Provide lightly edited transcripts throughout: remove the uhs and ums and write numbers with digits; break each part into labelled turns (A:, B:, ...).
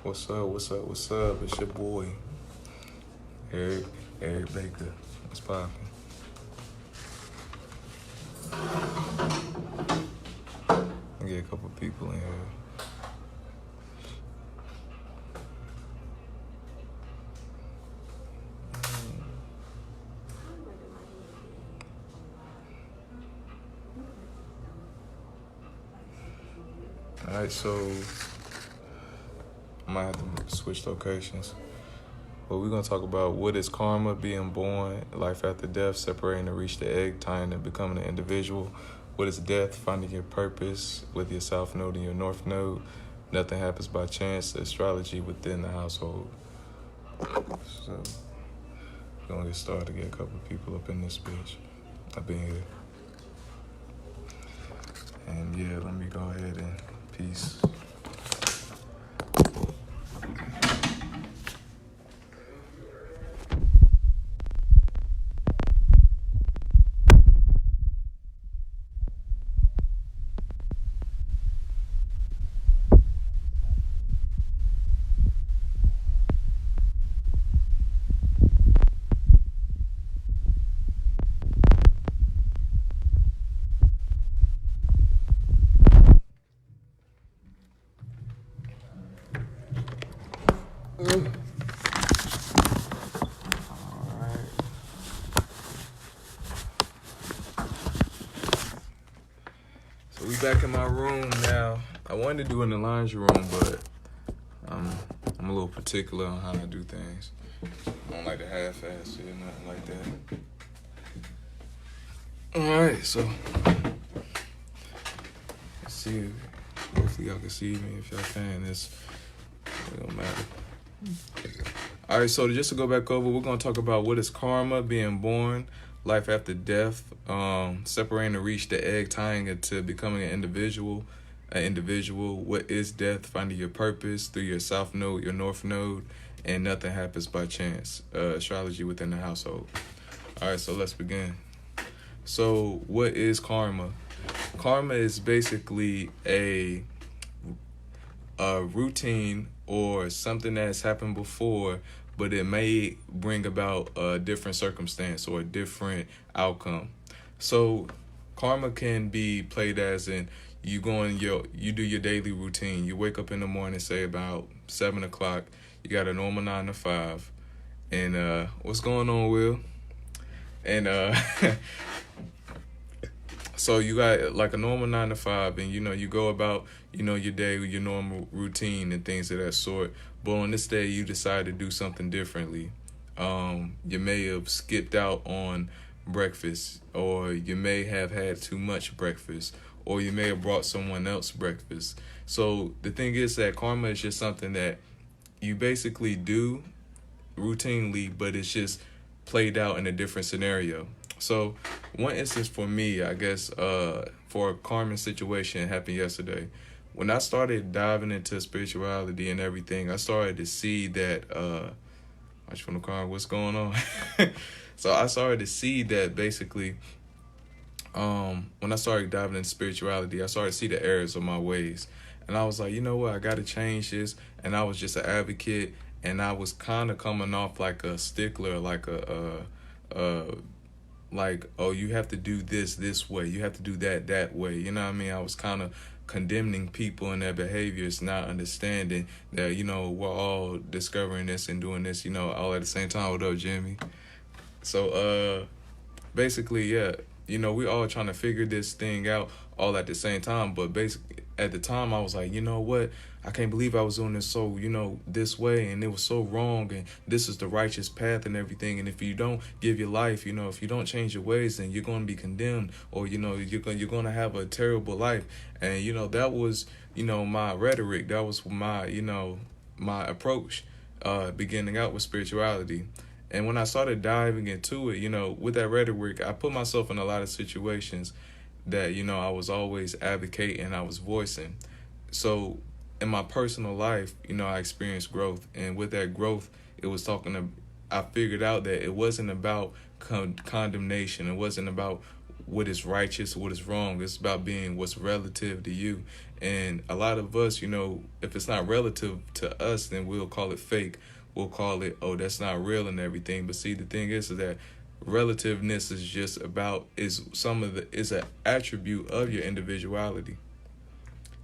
A: What's up? What's up? What's up? It's your boy, Eric, Eric Baker. What's poppin'? Get a couple people in here. All right, so I might have to switch locations. But we're gonna talk about what is karma, being born, life after death, separating to reach the egg, tying and becoming an individual. What is death? Finding your purpose with your south node and your north node. Nothing happens by chance. Astrology within the household. So we're gonna get started to get a couple people up in this bitch. I've been here. And yeah, let me go ahead and peace. So we back in my room now. I wanted to do it in the laundry room, but I'm a little particular on how I do things. I don't like to half-ass it or nothing like that. All right, so let's see. Hopefully y'all can see me. If y'all can, it don't matter. All right, so just to go back over, we're gonna talk about what is karma, being born, life after death, separating to reach the egg, tying it to becoming an individual. What is death? Finding your purpose through your south node, your north node, and nothing happens by chance. Astrology within the household. All right, so let's begin. So what is karma? Karma is basically a routine or something that's happened before, but it may bring about a different circumstance or a different outcome. So karma can be played as in you do your daily routine. You wake up in the morning, say about 7:00. You got a normal 9 to 5. And what's going on, Will? And so you got like a normal 9 to 5, and you go about your day with your normal routine and things of that sort. But on this day, you decide to do something differently. You may have skipped out on breakfast, or you may have had too much breakfast, or you may have brought someone else breakfast. So the thing is that karma is just something that you basically do routinely, but it's just played out in a different scenario. So one instance for me, I guess, for a karma situation happened yesterday. When I started diving into spirituality and everything, I started to see that, I just want to call what's going on. So I started to see that basically, when I started diving into spirituality, I started to see the errors of my ways. And I was like, you know what, I got to change this. And I was just an advocate, and I was kind of coming off like a stickler, like like, oh, you have to do this way, you have to do that way. You know what I mean? I was kind of condemning people and their behaviors, not understanding that, we're all discovering this and doing this, all at the same time. What up, Jimmy? So, basically, yeah, we all trying to figure this thing out all at the same time. But basically, at the time, I was like, you know what? I can't believe I was doing this so, this way, and it was so wrong, and this is the righteous path and everything. And if you don't give your life, if you don't change your ways, then you're going to be condemned, or, you're going to have a terrible life. And, that was, my rhetoric. That was my, my approach, beginning out with spirituality. And when I started diving into it, with that rhetoric, I put myself in a lot of situations that, I was always advocating, I was voicing. So in my personal life, I experienced growth. And with that growth, I figured out that it wasn't about condemnation. It wasn't about what is righteous, what is wrong. It's about being what's relative to you. And a lot of us, if it's not relative to us, then we'll call it fake. We'll call it, oh, that's not real and everything. But see, the thing is that relativeness is just about is an attribute of your individuality.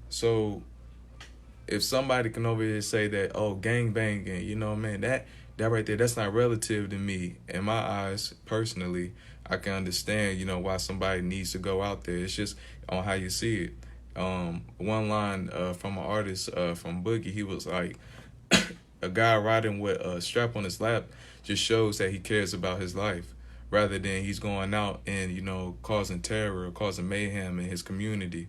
A: So if somebody can over here say that, oh, gang banging, man, that right there, that's not relative to me. In my eyes, personally, I can understand, why somebody needs to go out there. It's just on how you see it. One line from an artist from Boogie, he was like, a guy riding with a strap on his lap just shows that he cares about his life, rather than he's going out and, causing terror or causing mayhem in his community.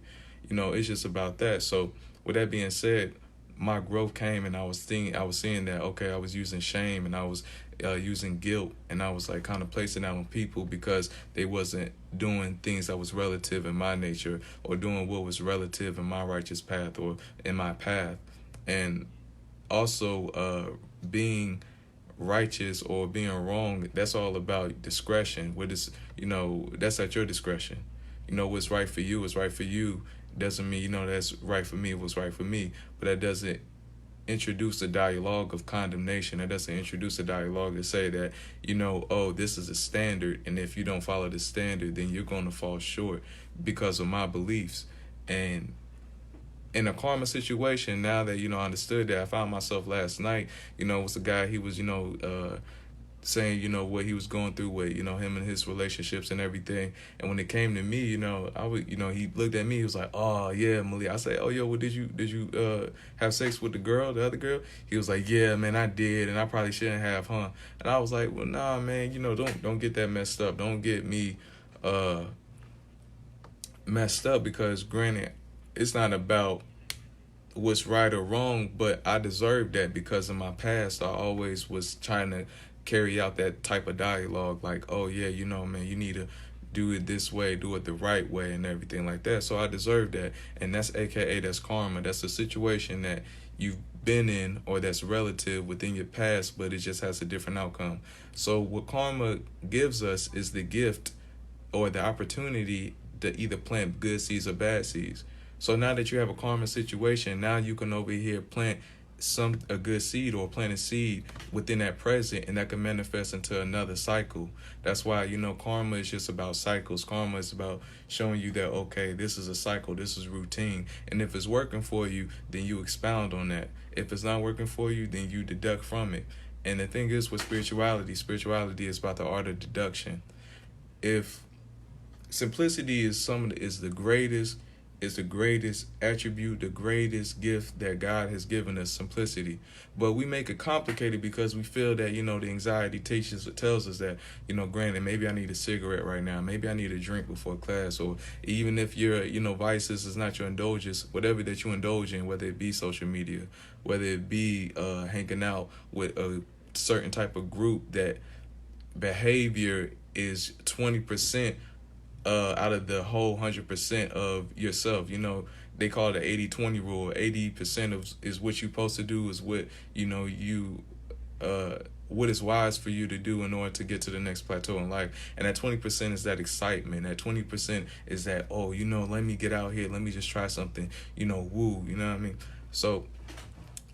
A: It's just about that. So with that being said, my growth came, and I was seeing that, okay, I was using shame, and I was using guilt, and I was like kind of placing that on people because they wasn't doing things that was relative in my nature, or doing what was relative in my righteous path or in my path. And also being righteous or being wrong, that's all about discretion. What is, that's at your discretion. What's right for you is right for you. Doesn't mean, that's right for me, what's right for me. But that doesn't introduce a dialogue of condemnation. That doesn't introduce a dialogue to say that, oh, this is a standard, and if you don't follow the standard, then you're going to fall short because of my beliefs. And in a karma situation, now that, I understood that, I found myself last night, it was a guy, he was, saying, what he was going through with, him and his relationships and everything. And when it came to me, I would, he looked at me, he was like, oh yeah, Malik. I said, oh yo, well, did you have sex with the other girl? He was like, yeah, man, I did, and I probably shouldn't have, huh? And I was like, well, nah, man, don't get that messed up. Don't get me messed up, because granted, it's not about what's right or wrong, but I deserved that because in my past, I always was trying to carry out that type of dialogue, like, oh yeah, man, you need to do it this way, do it the right way, and everything like that. So I deserve that, and that's AKA, that's karma. That's a situation that you've been in, or that's relative within your past, but it just has a different outcome. So what karma gives us is the gift or the opportunity to either plant good seeds or bad seeds. So now that you have a karma situation, now you can over here plant a good seed, or plant a seed within that present, and that can manifest into another cycle. That's why, karma is just about cycles. Karma is about showing you that, okay, this is a cycle, this is routine. And if it's working for you, then you expound on that. If it's not working for you, then you deduct from it. And the thing is with spirituality is about the art of deduction. If simplicity is the greatest attribute, the greatest gift that God has given us, simplicity. But we make it complicated because we feel that, the anxiety tells us that, granted, maybe I need a cigarette right now. Maybe I need a drink before class. Or even if your, vices is not your indulgence, whatever that you indulge in, whether it be social media, whether it be hanging out with a certain type of group, that behavior is 20% out of the whole 100% of yourself. They call it the 80-20 rule. 80% is what you're supposed to do, is what, what is wise for you to do in order to get to the next plateau in life. And that 20% is that excitement. That 20% is that, oh, let me get out here. Let me just try something, woo, you know what I mean? So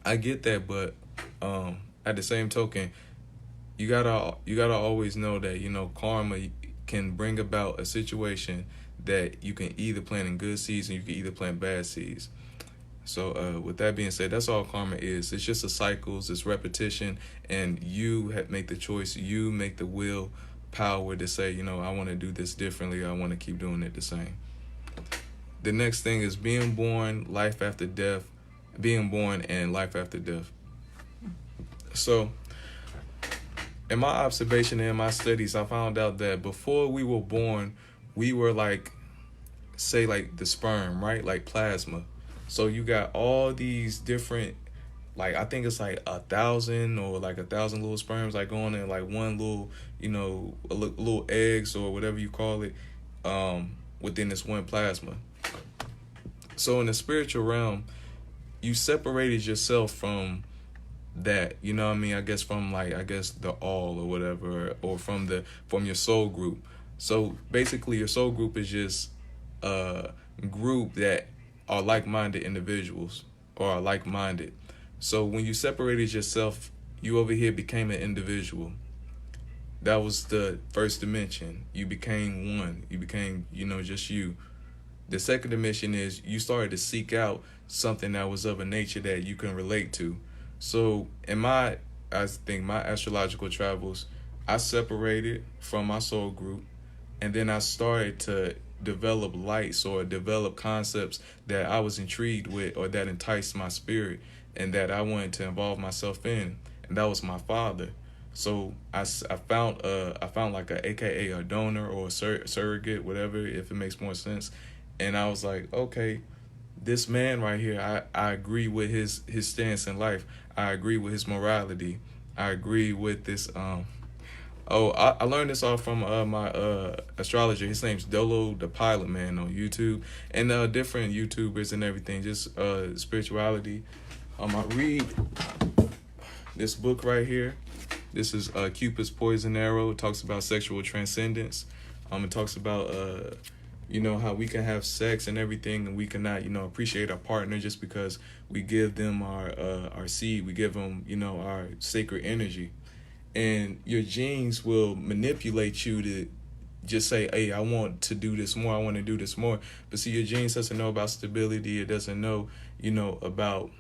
A: I get that, but at the same token, you gotta always know that, karma can bring about a situation that you can either plant in good seeds, and you can either plant bad seeds. So with that being said, that's all karma is. It's just a cycles, it's repetition, and you make the choice, you make the will power to say, I want to do this differently, I want to keep doing it the same. The next thing is being born, life after death, being born and life after death. So in my observation and in my studies, I found out that before we were born, we were like the sperm, right? Like plasma. So you got all these different, I think it's 1,000 or 1,000 little sperms, going in one little, little eggs or whatever you call it, within this one plasma. So in the spiritual realm, you separated yourself from that, I guess from the all or whatever, or from your soul group. So basically, your soul group is just a group that are like-minded individuals or are like-minded. So when you separated yourself, you over here became an individual. That was the first dimension. You became one. You became, just you. The second dimension is you started to seek out something that was of a nature that you can relate to. So I think my astrological travels, I separated from my soul group, and then I started to develop lights or develop concepts that I was intrigued with or that enticed my spirit and that I wanted to involve myself in, and that was my father. So I found like a AKA a donor or a surrogate, whatever, if it makes more sense. And I was like, okay, this man right here, I agree with his stance in life. I agree with his morality. I agree with this. I learned this all from my astrologer. His name's Dolo the Pilot Man on YouTube, and different YouTubers and everything. Just spirituality. I read this book right here. This is Cupid's Poison Arrow. It talks about sexual transcendence. It talks about how we can have sex and everything, and we cannot appreciate our partner just because we give them our seed. We give them our sacred energy, and your genes will manipulate you to just say, hey, I want to do this more. I want to do this more. But see, your genes doesn't know about stability. It doesn't know about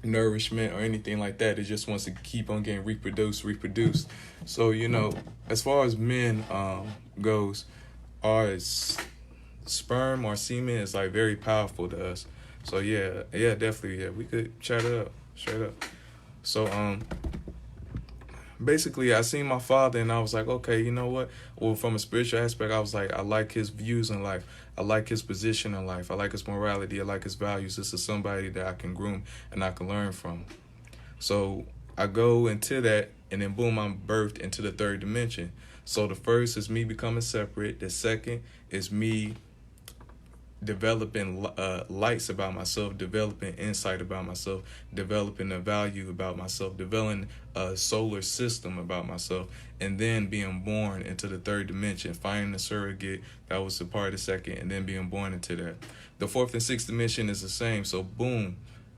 A: nourishment or anything like that. It just wants to keep on getting reproduced. So as far as men goes, our sperm or semen is like very powerful to us. So yeah, definitely, yeah, we could chat it up straight up. So basically, I seen my father and I was like, okay, you know what? Well, from a spiritual aspect, I was like, I like his views in life. I like his position in life. I like his morality. I like his values. This is somebody that I can groom and I can learn from. So I go into that, and then boom, I'm birthed into the third dimension. So the first is me becoming separate. The second is me developing lights about myself, developing insight about myself, developing a value about myself, developing a solar system about myself, and then being born into the third dimension, finding a surrogate that was a part of the second, and then being born into that. The fourth and sixth dimension is the same. So boom,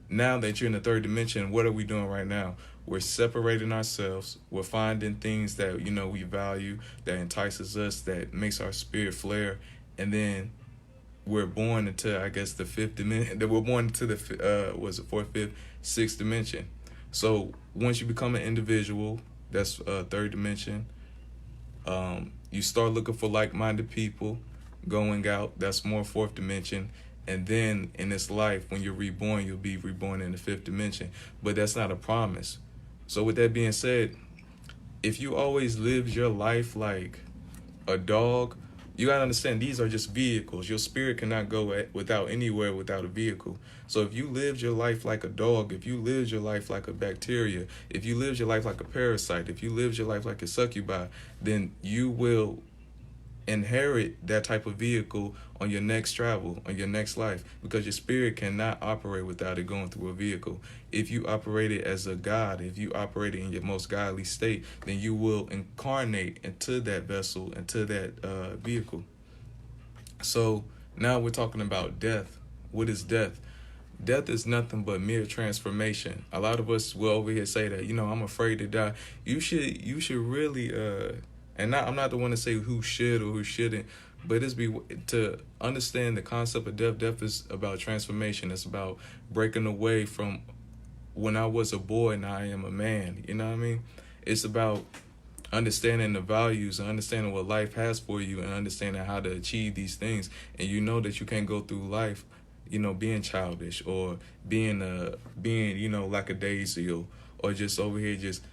A: now that you're in the third dimension, what are we doing right now? We're separating ourselves. We're finding things that we value, that entices us, that makes our spirit flare, and then we're born into, I guess, the fifth dimension. That we're born into the fourth, fifth, sixth dimension. So once you become an individual, that's third dimension. You start looking for like-minded people, going out. That's more fourth dimension. And then in this life, when you're reborn, you'll be reborn in the fifth dimension. But that's not a promise. So with that being said, if you always lived your life like a dog, you gotta understand these are just vehicles. Your spirit cannot go without anywhere without a vehicle. So if you lived your life like a dog, if you lived your life like a bacteria, if you lived your life like a parasite, if you lived your life like a succubi, then you will inherit that type of vehicle on your next travel, on your next life, because your spirit cannot operate without it going through a vehicle. If you operate it as a god, if you operate it in your most godly state, then you will incarnate into that vessel, into that vehicle. So now we're talking about death. What is death? Death is nothing but mere transformation. A lot of us will over here say that, I'm afraid to die. You should really and I'm not the one to say who should or who shouldn't, but to understand the concept of death. Death is about transformation. It's about breaking away from when I was a boy, now I am a man. You know what I mean? It's about understanding the values and understanding what life has for you and understanding how to achieve these things. And you know that you can't go through life, being childish or being lackadaisical or just over here just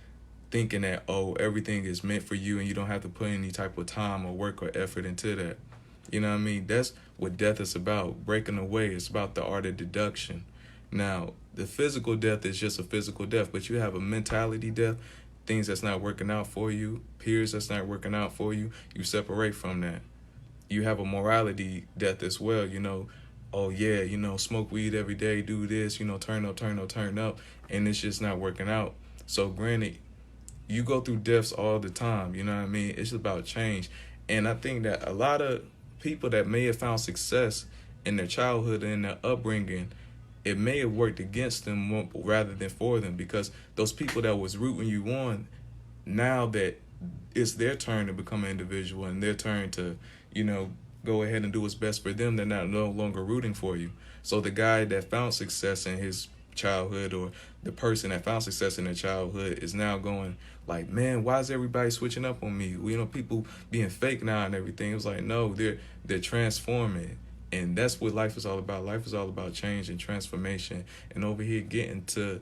A: thinking that, everything is meant for you and you don't have to put any type of time or work or effort into that. You know what I mean? That's what death is about, breaking away. It's about the art of deduction. Now, the physical death is just a physical death, but you have a mentality death, things that's not working out for you, peers that's not working out for you, you separate from that. You have a morality death as well, smoke weed every day, do this, turn up, and it's just not working out. So granted, you go through deaths all the time, you know what I mean? It's about change. And I think that a lot of people that may have found success in their childhood and in their upbringing, it may have worked against them rather than for them, because those people that was rooting you on, now that it's their turn to become an individual and their turn to, go ahead and do what's best for them, they're not no longer rooting for you. So the guy that found success in his childhood, or the person that found success in their childhood, is now going like, man, why is everybody switching up on me? People being fake now and everything. It was like, no, they're transforming. And that's what life is all about. Life is all about change and transformation. And over here, getting to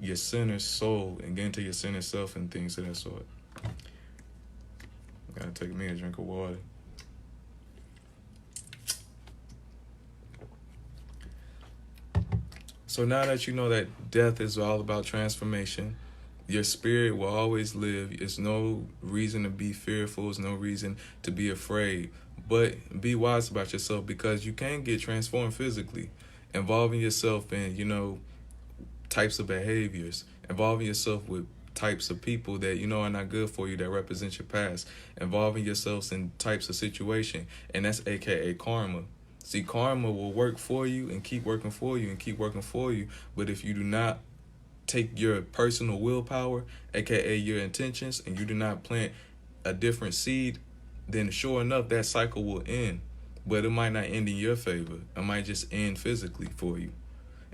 A: your center soul and getting to your center self and things of that sort. Gotta take me a drink of water. So now that you know that death is all about transformation, your spirit will always live. There's no reason to be fearful. There's no reason to be afraid. But be wise about yourself, because you can get transformed physically. Involving yourself in, types of behaviors. Involving yourself with types of people that are not good for you, that represent your past. Involving yourselves in types of situation. And that's AKA karma. See, karma will work for you and keep working for you and keep working for you. But if you do not take your personal willpower, AKA your intentions, and you do not plant a different seed, then sure enough, that cycle will end. But it might not end in your favor. It might just end physically for you.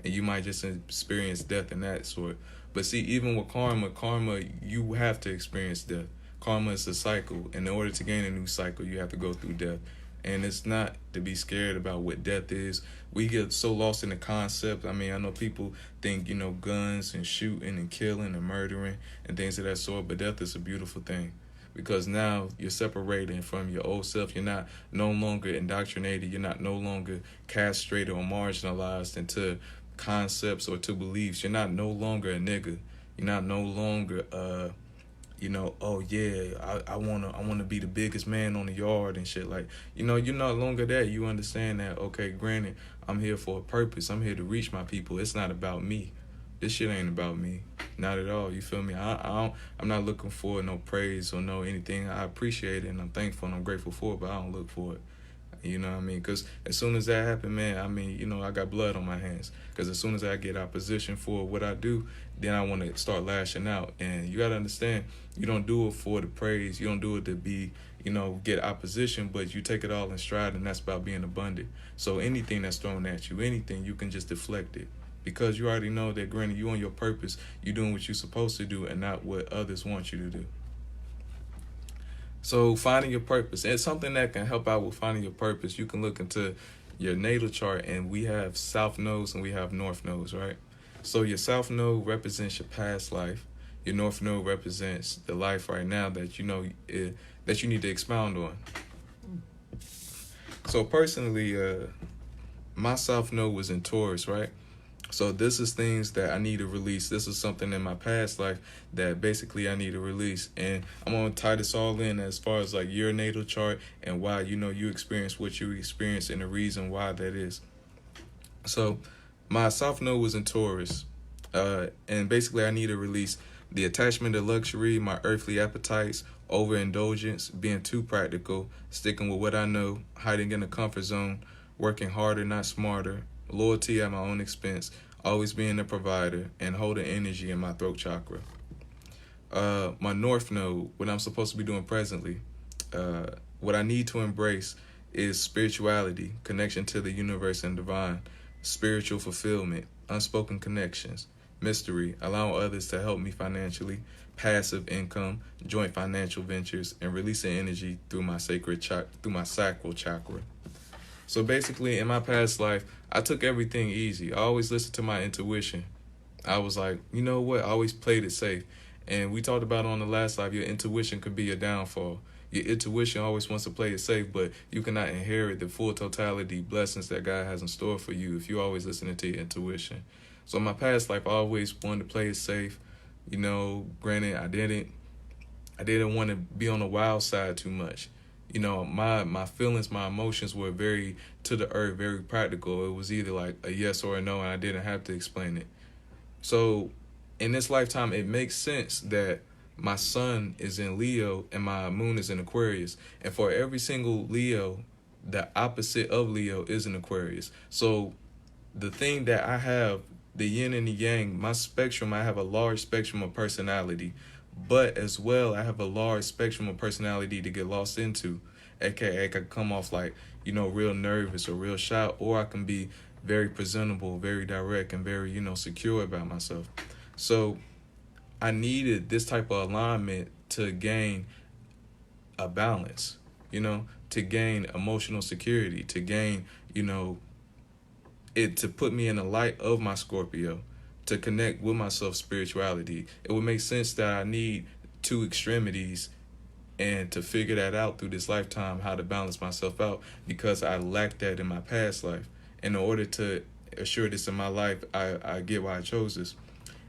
A: And you might just experience death and that sort. But see, even with karma, you have to experience death. Karma is a cycle. And in order to gain a new cycle, you have to go through death. And it's not to be scared about what death is. We get so lost in the concept. I know people think, guns and shooting and killing and murdering and things of that sort. But death is a beautiful thing, because now you're separating from your old self. You're not no longer indoctrinated. You're not no longer castrated or marginalized into concepts or to beliefs. You're not no longer a nigga. You're not no longer oh yeah, I wanna be the biggest man on the yard and shit. Like, you're no longer that. You understand that, okay, granted, I'm here for a purpose. I'm here to reach my people. It's not about me. This shit ain't about me. Not at all. You feel me? I'm not looking for no praise or no anything. I appreciate it and I'm thankful and I'm grateful for it, but I don't look for it. You know what I mean? Because as soon as that happened, man, I got blood on my hands. Because as soon as I get opposition for what I do, then I want to start lashing out. And you got to understand, you don't do it for the praise. You don't do it to be, get opposition, but you take it all in stride, and that's about being abundant. So anything that's thrown at you, anything, you can just deflect it. Because you already know that, granted, you on your purpose, you're doing what you're supposed to do and not what others want you to do. So finding your purpose, and something that can help out with finding your purpose, you can look into your natal chart, and we have south nodes and we have north nodes, right? So your south node represents your past life. Your north node represents the life right now that that you need to expound on. So personally, my south node was in Taurus, right? So this is things that I need to release. This is something in my past life that basically I need to release. And I'm going to tie this all in as far as like your natal chart and why, you experience what you experience and the reason why that is. So my south node was in Taurus. And basically I need to release the attachment to luxury, my earthly appetites, overindulgence, being too practical, sticking with what I know, hiding in the comfort zone, working harder, not smarter, loyalty at my own expense, always being a provider, and holding energy in my throat chakra. My north node, what I'm supposed to be doing presently, what I need to embrace is spirituality, connection to the universe and divine, spiritual fulfillment, unspoken connections, mystery, allowing others to help me financially, passive income, joint financial ventures, and releasing energy through my through my sacral chakra. So basically, in my past life, I took everything easy. I always listened to my intuition. I was like, you know what? I always played it safe. And we talked about on the last live, your intuition could be your downfall. Your intuition always wants to play it safe, but you cannot inherit the full totality blessings that God has in store for you if you're always listening to your intuition. So in my past life, I always wanted to play it safe. Granted, I didn't want to be on the wild side too much. My feelings, my emotions were very to the earth, very practical. It was either like a yes or a no, and I didn't have to explain it. So in this lifetime, it makes sense that my sun is in Leo and my moon is in Aquarius. And for every single Leo, the opposite of Leo is in Aquarius. So the thing that I have, the yin and the yang, my spectrum, I have a large spectrum of personality, but as well, I have a large spectrum of personality to get lost into. AKA, I could come off like, real nervous or real shy, or I can be very presentable, very direct, and very, secure about myself. So I needed this type of alignment to gain a balance, to gain emotional security, to gain, it to put me in the light of my Scorpio, to connect with my self spirituality. It would make sense that I need two extremities and to figure that out through this lifetime, how to balance myself out, because I lacked that in my past life. And in order to assure this in my life, I get why I chose this.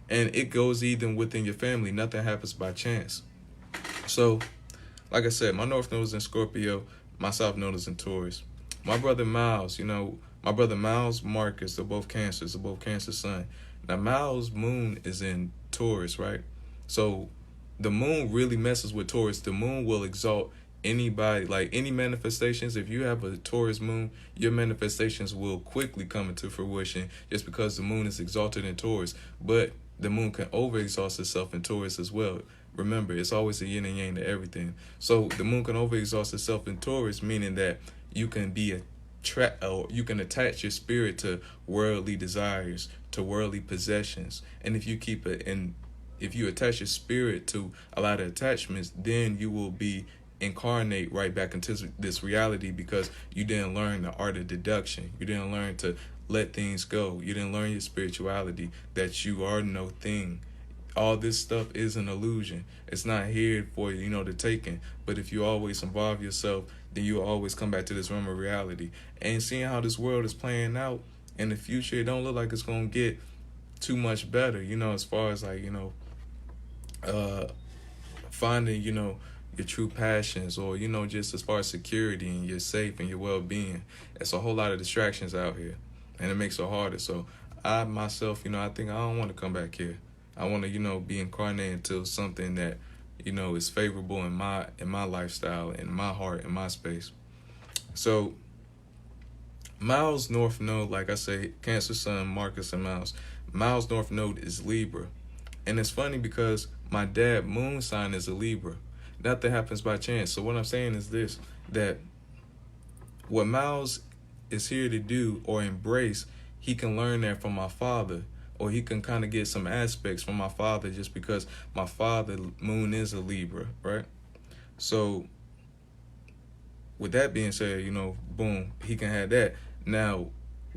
A: And it goes even within your family. Nothing happens by chance. So, like I said, my North Node is in Scorpio, my South Node is in Taurus. My brother Miles, Marcus, they're both Cancers, they're both Cancer Sun. Now, Miles' moon is in Taurus, right? So, the moon really messes with Taurus. The moon will exalt anybody, like any manifestations. If you have a Taurus moon, your manifestations will quickly come into fruition just because the moon is exalted in Taurus. But the moon can overexhaust itself in Taurus as well. Remember, it's always a yin and yang to everything. So the moon can overexhaust itself in Taurus, meaning that you can you can attach your spirit to worldly desires, to worldly possessions. And if you attach your spirit to a lot of attachments, then you will be incarnate right back into this reality, because you didn't learn the art of deduction. You didn't learn to let things go. You didn't learn your spirituality, that you are no thing. All this stuff is an illusion. It's not here for, the taking. But if you always involve yourself, then you'll always come back to this realm of reality. And seeing how this world is playing out in the future, it don't look like it's going to get too much better, as far as like, finding, your true passions, or, just as far as security and your safe and your well-being. It's a whole lot of distractions out here, and it makes it harder. So I myself, I think I don't want to come back here. I want to, be incarnated into something that, is favorable in my lifestyle, in my heart, in my space. So Miles' North Node, like I say, Cancer Sun, Marcus, and Miles. Miles' North Node is Libra. And it's funny because my dad moon sign is a Libra. Nothing happens by chance. So what I'm saying is this, that what Miles is here to do or embrace, he can learn that from my father, or he can kind of get some aspects from my father, just because my father moon is a Libra, right? So with that being said, boom, he can have that. Now,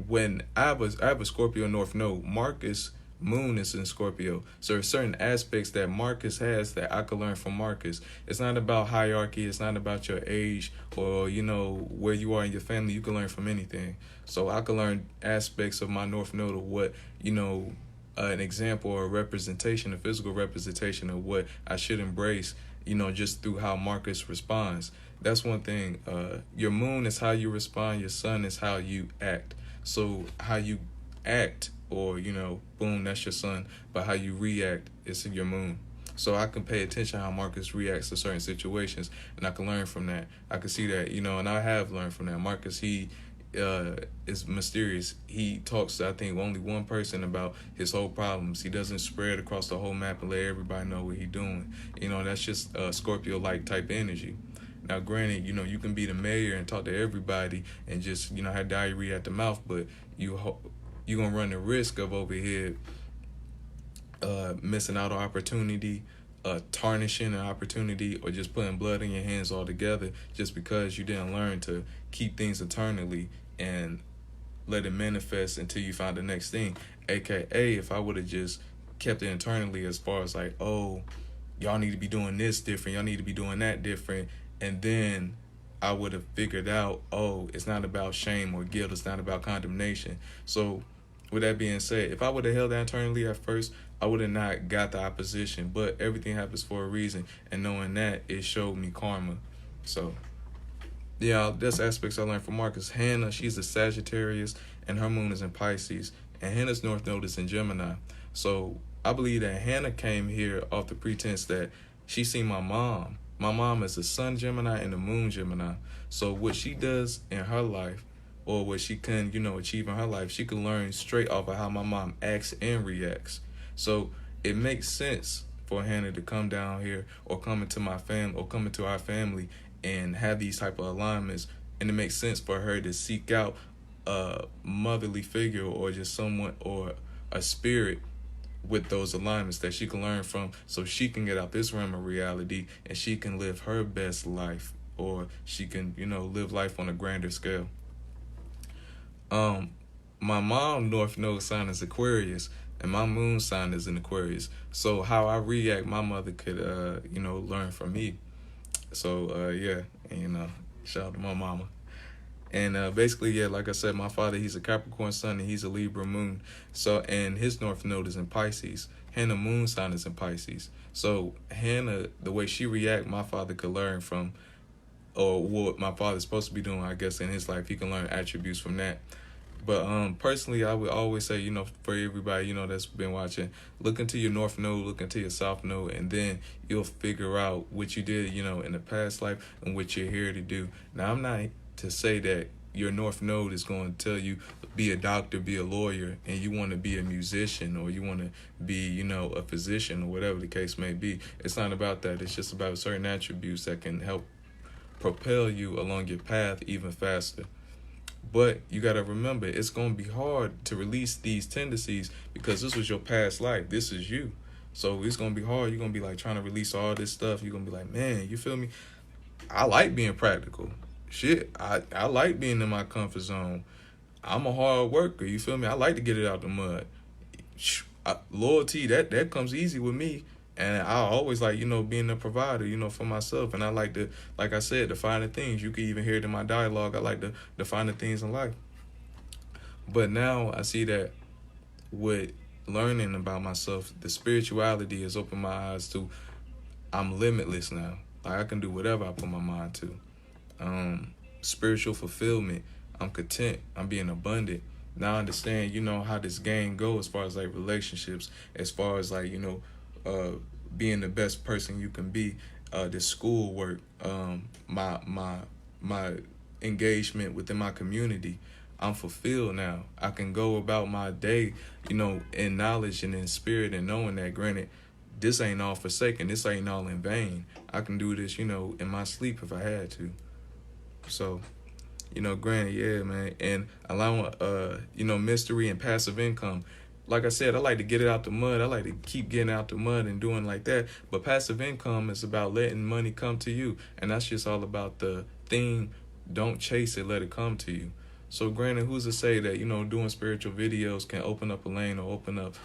A: when I have a Scorpio North Node, Marcus moon is in Scorpio. So there's certain aspects that Marcus has that I could learn from Marcus. It's not about hierarchy. It's not about your age or, where you are in your family. You can learn from anything. So I could learn aspects of my North Node of what, an example or a representation, a physical representation of what I should embrace, just through how Marcus responds. That's one thing. Your moon is how you respond. Your sun is how you act. So how you act, or, boom, that's your sun. But how you react is your moon. So I can pay attention how Marcus reacts to certain situations, and I can learn from that. I can see that, and I have learned from that. Marcus, he is mysterious. He talks to, I think, only one person about his whole problems. He doesn't spread across the whole map and let everybody know what he's doing. That's just Scorpio-like type energy. Now, granted, you can be the mayor and talk to everybody and just, have diarrhea at the mouth, but you're going to run the risk of over here missing out on opportunity, tarnishing an opportunity, or just putting blood in your hands altogether, just because you didn't learn to keep things internally and let it manifest until you find the next thing. AKA, if I would have just kept it internally, as far as like, oh, y'all need to be doing this different, y'all need to be doing that different, and then I would have figured out, oh, it's not about shame or guilt, it's not about condemnation. So with that being said, if I would have held that internally at first, I would have not got the opposition. But everything happens for a reason, and knowing that, it showed me karma. So yeah, that's aspects I learned from Marcus. Hannah, she's a Sagittarius, and her moon is in Pisces, and Hannah's North Node is in Gemini. So I believe that Hannah came here off the pretense that She seen my mom. My mom is a sun Gemini and a moon Gemini. So what she does in her life, or what she can, achieve in her life, she can learn straight off of how my mom acts and reacts. So it makes sense for Hannah to come down here or come into my family or come into our family and have these type of alignments. And it makes sense for her to seek out a motherly figure or just someone or a spirit with those alignments that she can learn from, so she can get out this realm of reality and she can live her best life, or she can, live life on a grander scale. My mom North Node sign is Aquarius and my moon sign is in Aquarius. So how I react, my mother could learn from me. So yeah, and, shout out to my mama. And basically, yeah, like I said, my father, he's a Capricorn sun and he's a Libra moon. So, and his North Node is in Pisces. Hannah moon sign is in Pisces. So Hannah, the way she react, my father could learn from, or what my father's supposed to be doing, I guess, in his life. He can learn attributes from that. But personally, I would always say, for everybody, that's been watching, look into your North Node, look into your South Node, and then you'll figure out what you did, in the past life and what you're here to do. Now, I'm not to say that your North Node is going to tell you be a doctor, be a lawyer, and you want to be a musician or you want to be, a physician or whatever the case may be. It's not about that. It's just about certain attributes that can help propel you along your path even faster. But you got to remember, it's going to be hard to release these tendencies because this was your past life. This is you. So it's going to be hard. You're going to be like trying to release all this stuff. You're going to be like, man, you feel me? I like being practical. Shit, I like being in my comfort zone. I'm a hard worker. You feel me? I like to get it out the mud. Loyalty, that comes easy with me. And I always like, being a provider, for myself. And I like to, like I said, define the things. You can even hear it in my dialogue. I like to define the things in life. But now I see that with learning about myself, the spirituality has opened my eyes to I'm limitless now. Like I can do whatever I put my mind to. Spiritual fulfillment. I'm content. I'm being abundant. Now I understand, how this game goes as far as like relationships, as far as like, being the best person you can be, the schoolwork, my engagement within my community. I'm fulfilled now. I can go about my day, in knowledge and in spirit and knowing that, granted, this ain't all forsaken. This ain't all in vain. I can do this, in my sleep if I had to. So, granted, yeah, man. And allowing, mystery and passive income. Like I said, I like to get it out the mud. I like to keep getting out the mud and doing like that. But passive income is about letting money come to you. And that's just all about the theme. Don't chase it, let it come to you. So granted, who's to say that, doing spiritual videos can open up a lane or open up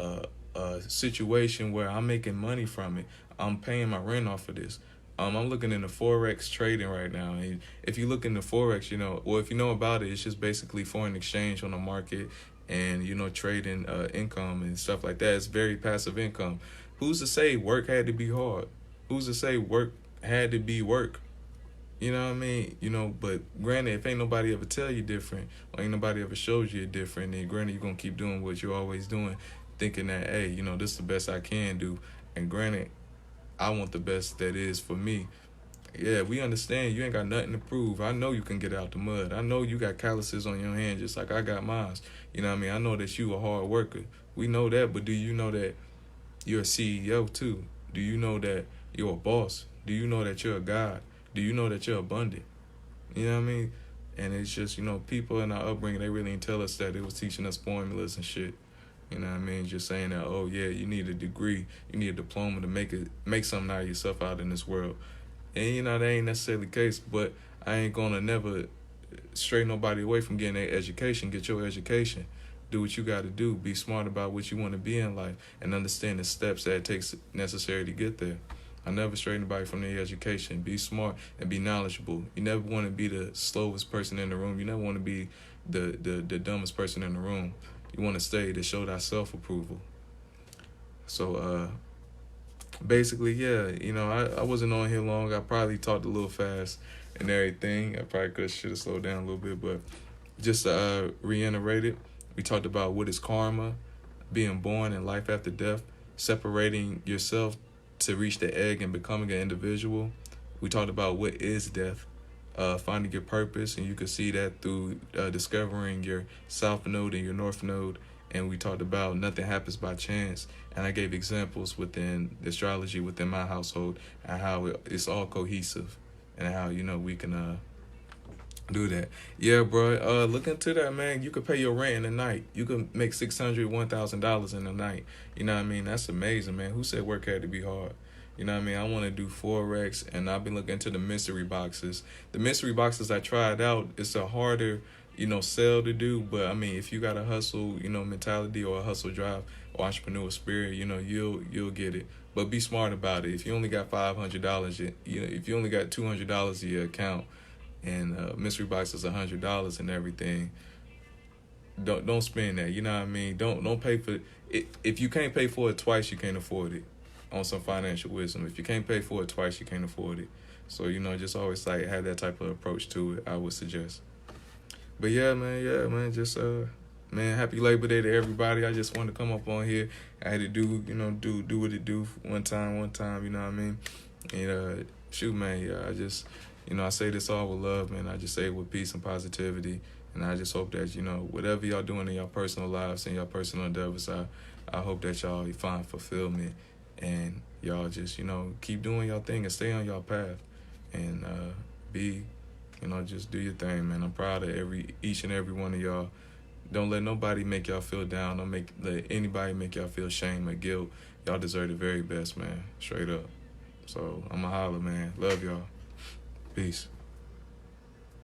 A: a situation where I'm making money from it. I'm paying my rent off of this. I'm looking into Forex trading right now. And if you look into Forex, if you know about it, it's just basically foreign exchange on the market and, trading income and stuff like that. It's very passive income. Who's to say work had to be hard? Who's to say work had to be work? You know what I mean? But granted, if ain't nobody ever tell you different, or ain't nobody ever shows you different, then granted, you're going to keep doing what you're always doing, thinking that, hey, this is the best I can do. And granted, I want the best that is for me. Yeah, we understand you ain't got nothing to prove. I know you can get out the mud. I know you got calluses on your hand just like I got mine. You know what I mean? I know that you a hard worker. We know that, but do you know that you're a CEO too? Do you know that you're a boss? Do you know that you're a God? Do you know that you're abundant? You know what I mean? And it's just, people in our upbringing, they really didn't tell us that. They was teaching us formulas and shit. You know what I mean? Just saying that, oh yeah, you need a degree, you need a diploma to make something out of yourself out in this world. And that ain't necessarily the case, but I ain't gonna never stray nobody away from getting their education. Get your education. Do what you gotta do. Be smart about what you wanna be in life and understand the steps that it takes necessary to get there. I never stray anybody from their education. Be smart and be knowledgeable. You never want to be the slowest person in the room. You never want to be the dumbest person in the room. You want to stay to show that self-approval. So, basically, yeah, I wasn't on here long. I probably talked a little fast and everything. I probably should have slowed down a little bit, but just to reiterate it, we talked about what is karma, being born and life after death, separating yourself to reach the egg and becoming an individual. We talked about what is death, finding your purpose, and you can see that through discovering your south node and your north node. And we talked about nothing happens by chance. And I gave examples within the astrology within my household and how it's all cohesive, and how we can do that. Yeah, bro. Look into that, man. You could pay your rent in a night. You could make $600, $1,000 in a night. You know what I mean? That's amazing, man. Who said work had to be hard? You know what I mean? I want to do Forex, and I've been looking into the mystery boxes. The mystery boxes I tried out, it's a harder, sell to do. But I mean, if you got a hustle, mentality, or a hustle drive or entrepreneur spirit, you'll get it. But be smart about it. If you only got $500, if you only got $200 in your account, and mystery box is $100 and everything, don't spend that. You know what I mean? Don't pay for it. If you can't pay for it twice, you can't afford it. On some financial wisdom, if you can't pay for it twice, you can't afford it. So just always like have that type of approach to it, I would suggest. But yeah, man, just man, happy Labor Day to everybody. I just wanted to come up on here. I had to do what it do one time, you know what I mean? And shoot, man, yeah, I just I say this all with love, man. I just say it with peace and positivity. And I just hope that, whatever y'all doing in your personal lives and your personal endeavors, I hope that y'all find fulfillment, and y'all just, keep doing y'all thing and stay on y'all path, and be, just do your thing, man. I'm proud of each and every one of y'all. Don't let nobody make y'all feel down. Don't let anybody make y'all feel shame or guilt. Y'all deserve the very best, man. Straight up. So I'm a holler, man. Love y'all. Peace.